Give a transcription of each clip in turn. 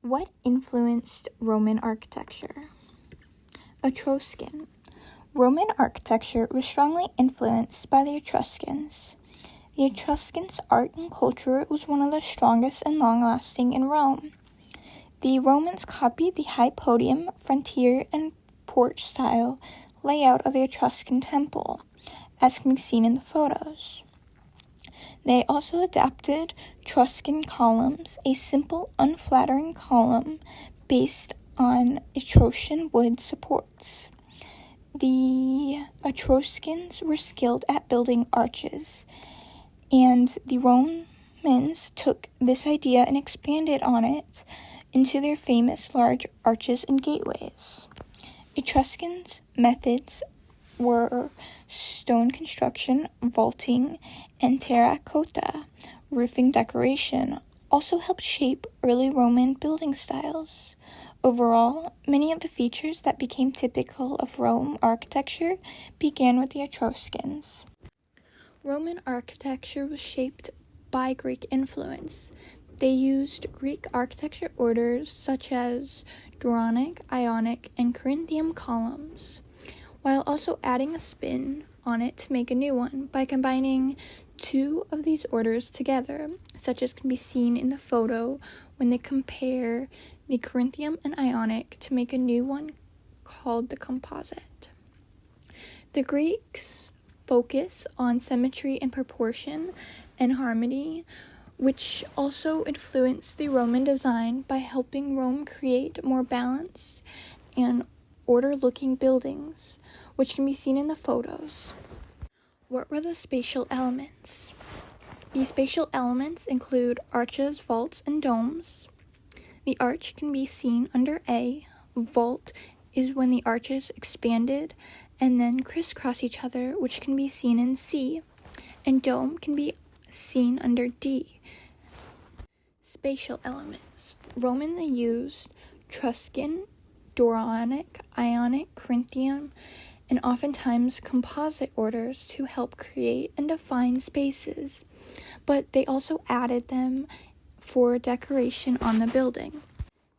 What influenced Roman architecture? Etruscan. Roman architecture was strongly influenced by the Etruscans. The Etruscans' art and culture was one of the strongest and long-lasting in Rome. The Romans copied the high podium, frontier, and porch-style layout of the Etruscan temple, as can be seen in the photos. They also adapted Etruscan columns, a simple, unflattering column based on Etruscan wood supports. The Etruscans were skilled at building arches, and the Romans took this idea and expanded on it into their famous large arches and gateways. Etruscans' methods were stone construction, vaulting, and terracotta roofing decoration also helped shape early Roman building styles. Overall, many of the features that became typical of Rome architecture began with the Etruscans. Roman architecture was shaped by Greek influence. They used Greek architecture orders such as Doric, Ionic, and Corinthian columns, while also adding a spin on it to make a new one by combining two of these orders together, such as can be seen in the photo when they compare the Corinthian and Ionic to make a new one called the composite. The Greeks focus on symmetry and proportion and harmony, which also influenced the Roman design by helping Rome create more balanced and order-looking buildings, which can be seen in the photos. What were the spatial elements? These spatial elements include arches, vaults, and domes. The arch can be seen under A. Vault is when the arches expanded and then crisscross each other, which can be seen in C. And dome can be seen under D. Spatial elements. Romans used Etruscan, Doric, Ionic, Corinthian, and oftentimes composite orders to help create and define spaces, but they also added them for decoration on the building.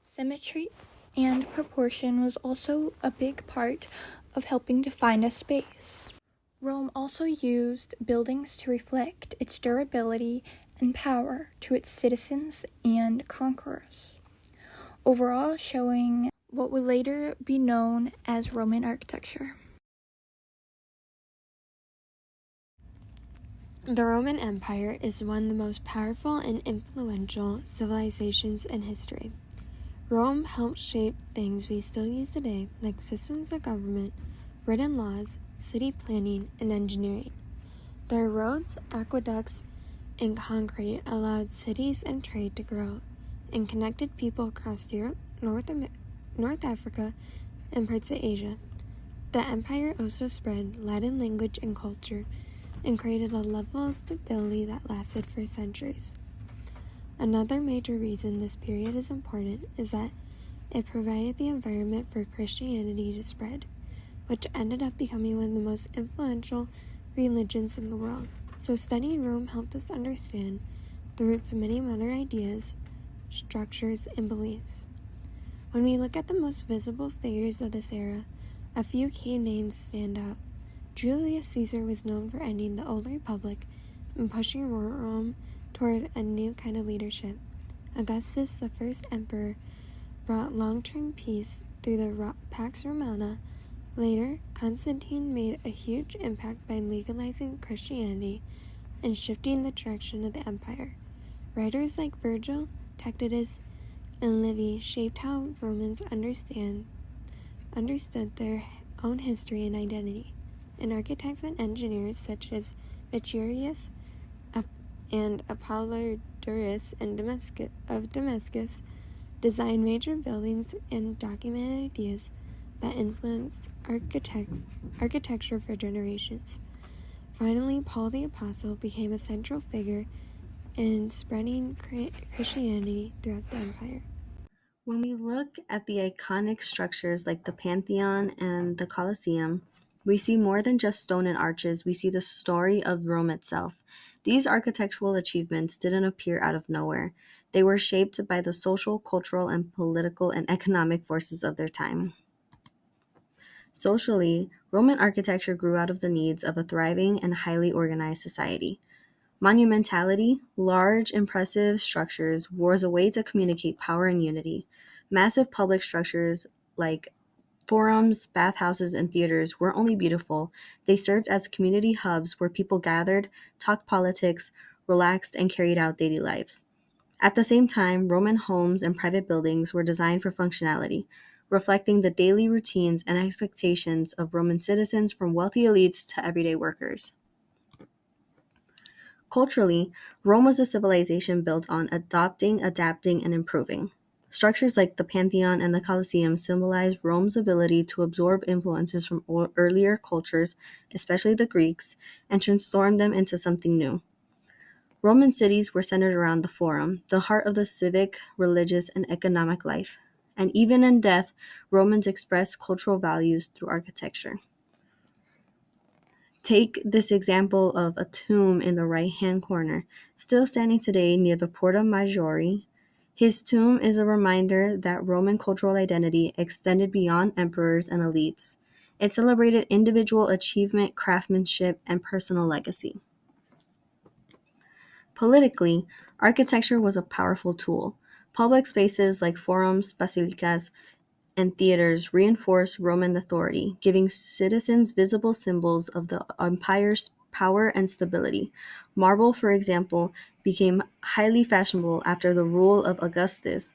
Symmetry and proportion was also a big part of helping define a space. Rome also used buildings to reflect its durability and power to its citizens and conquerors, overall showing what would later be known as Roman architecture. The Roman Empire is one of the most powerful and influential civilizations in history. Rome helped shape things we still use today, like systems of government, written laws, city planning, and engineering. Their roads, aqueducts, and concrete allowed cities and trade to grow and connected people across Europe, North Africa, and parts of Asia. The empire also spread Latin language and culture and created a level of stability that lasted for centuries. Another major reason this period is important is that it provided the environment for Christianity to spread, which ended up becoming one of the most influential religions in the world. So studying Rome helped us understand the roots of many modern ideas, structures, and beliefs. When we look at the most visible figures of this era, a few key names stand out. Julius Caesar was known for ending the old republic and pushing Rome toward a new kind of leadership. Augustus, the first emperor, brought long-term peace through the Pax Romana. Later, Constantine made a huge impact by legalizing Christianity and shifting the direction of the empire. Writers like Virgil, Tacitus, and Livy shaped how Romans understood their own history and identity. And architects and engineers such as Vitruvius and Apollodorus of Damascus designed major buildings and documented ideas that influenced architecture for generations. Finally, Paul the Apostle became a central figure in spreading Christianity throughout the empire. When we look at the iconic structures like the Pantheon and the Colosseum, we see more than just stone and arches. We see the story of Rome itself. These architectural achievements didn't appear out of nowhere. They were shaped by the social, cultural, and political and economic forces of their time. Socially, Roman architecture grew out of the needs of a thriving and highly organized society. Monumentality, large, impressive structures, was a way to communicate power and unity. Massive public structures like forums, bathhouses, and theaters weren't only beautiful, they served as community hubs where people gathered, talked politics, relaxed, and carried out daily lives. At the same time, Roman homes and private buildings were designed for functionality, reflecting the daily routines and expectations of Roman citizens from wealthy elites to everyday workers. Culturally, Rome was a civilization built on adopting, adapting, and improving. Structures like the Pantheon and the Colosseum symbolize Rome's ability to absorb influences from earlier cultures, especially the Greeks, and transform them into something new. Roman cities were centered around the Forum, the heart of the civic, religious, and economic life. And even in death, Romans expressed cultural values through architecture. Take this example of a tomb in the right hand corner, still standing today near the Porta Maggiore. His tomb is a reminder that Roman cultural identity extended beyond emperors and elites. It celebrated individual achievement, craftsmanship, and personal legacy. Politically, architecture was a powerful tool. Public spaces like forums, basilicas, and theaters reinforced Roman authority, giving citizens visible symbols of the empire's power and stability. Marble, for example, became highly fashionable after the rule of Augustus,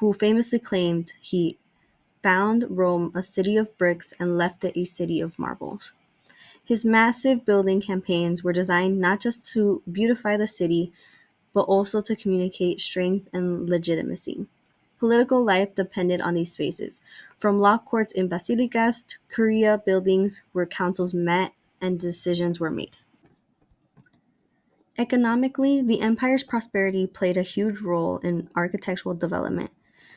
who famously claimed he found Rome a city of bricks and left it a city of marbles. His massive building campaigns were designed not just to beautify the city, but also to communicate strength and legitimacy. Political life depended on these spaces, from law courts in basilicas to curia buildings where councils met and decisions were made. Economically, the empire's prosperity played a huge role in architectural development.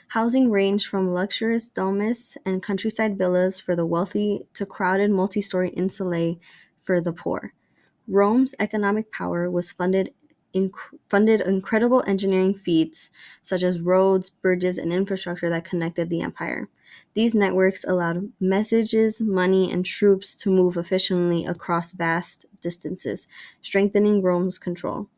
Housing ranged from luxurious domes and countryside villas for the wealthy to crowded multi-story insulae for the poor. Rome's economic power was funded incredible engineering feats such as roads, bridges, and infrastructure that connected the empire. These networks allowed messages, money, and troops to move efficiently across vast distances, strengthening Rome's control.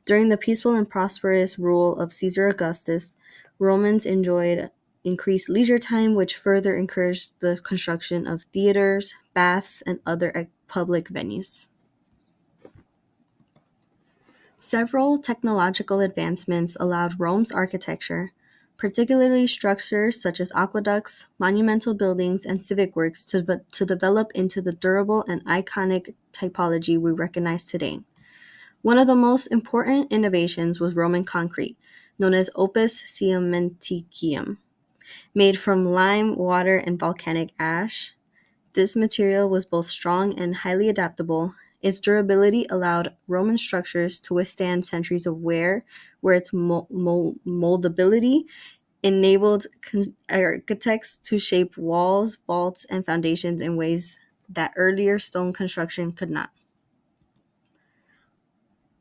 During the peaceful and prosperous rule of Caesar Augustus, Romans enjoyed increased leisure time, which further encouraged the construction of theaters, baths, and other public venues. Several technological advancements allowed Rome's architecture, particularly structures such as aqueducts, monumental buildings, and civic works, to develop into the durable and iconic typology we recognize today. One of the most important innovations was Roman concrete, known as opus cementicum. Made from lime, water, and volcanic ash, this material was both strong and highly adaptable. Its durability allowed Roman structures to withstand centuries of wear, where its moldability enabled architects to shape walls, vaults, and foundations in ways that earlier stone construction could not.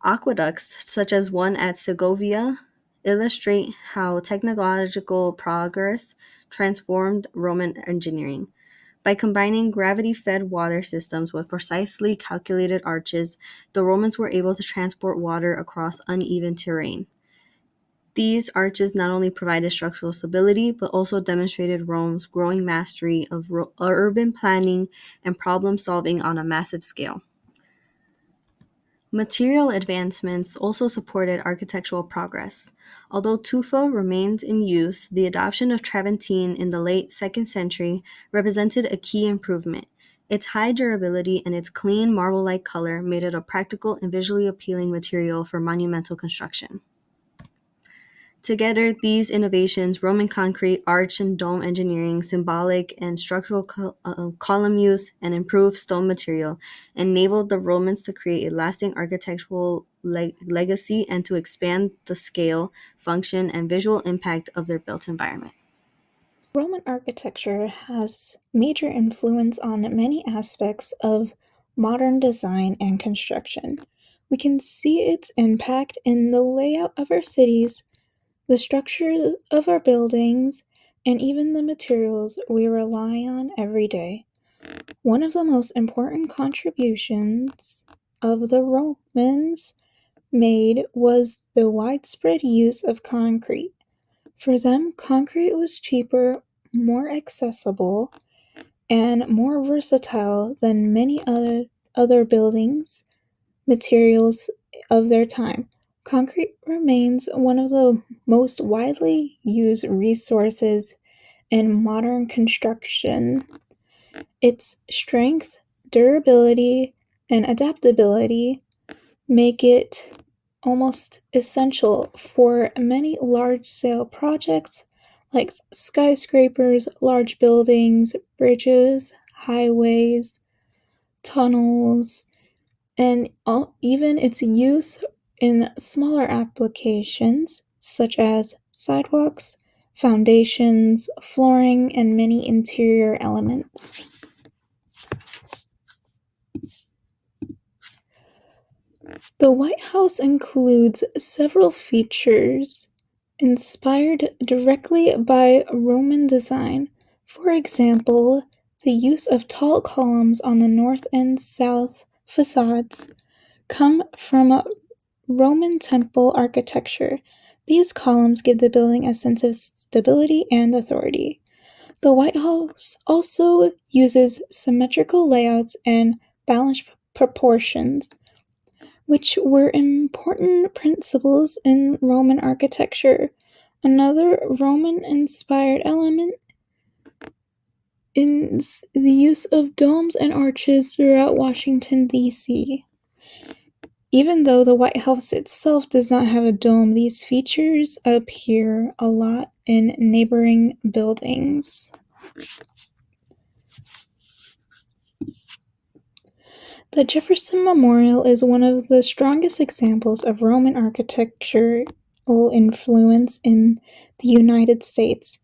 Aqueducts, such as one at Segovia, illustrate how technological progress transformed Roman engineering. By combining gravity-fed water systems with precisely calculated arches, the Romans were able to transport water across uneven terrain. These arches not only provided structural stability, but also demonstrated Rome's growing mastery of urban planning and problem solving on a massive scale. Material advancements also supported architectural progress. Although tufa remained in use, the adoption of travertine in the late 2nd century represented a key improvement. Its high durability and its clean marble-like color made it a practical and visually appealing material for monumental construction. Together, these innovations, Roman concrete, arch and dome engineering, symbolic and structural column use, and improved stone material, enabled the Romans to create a lasting architectural legacy and to expand the scale, function, and visual impact of their built environment. Roman architecture has major influence on many aspects of modern design and construction. We can see its impact in the layout of our cities, the structure of our buildings, and even the materials we rely on every day. One of the most important contributions of the Romans made was the widespread use of concrete. For them, concrete was cheaper, more accessible, and more versatile than many other buildings materials of their time. Concrete remains one of the most widely used resources in modern construction. Its strength, durability, and adaptability make it almost essential for many large-scale projects like skyscrapers, large buildings, bridges, highways, tunnels, and even its use in smaller applications such as sidewalks, foundations, flooring, and many interior elements. The White House includes several features inspired directly by Roman design. For example, the use of tall columns on the north and south facades come from Roman temple architecture. These columns give the building a sense of stability and authority. The White House also uses symmetrical layouts and balanced proportions, which were important principles in Roman architecture. Another Roman-inspired element is the use of domes and arches throughout Washington, D.C. Even though the White House itself does not have a dome, these features appear a lot in neighboring buildings. The Jefferson Memorial is one of the strongest examples of Roman architectural influence in the United States.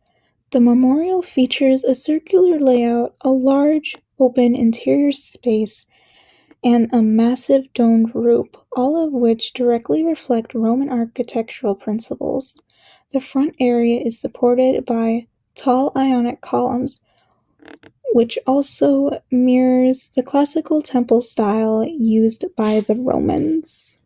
The memorial features a circular layout, a large, open interior space, and a massive domed roof, all of which directly reflect Roman architectural principles. The front area is supported by tall Ionic columns, which also mirrors the classical temple style used by the Romans.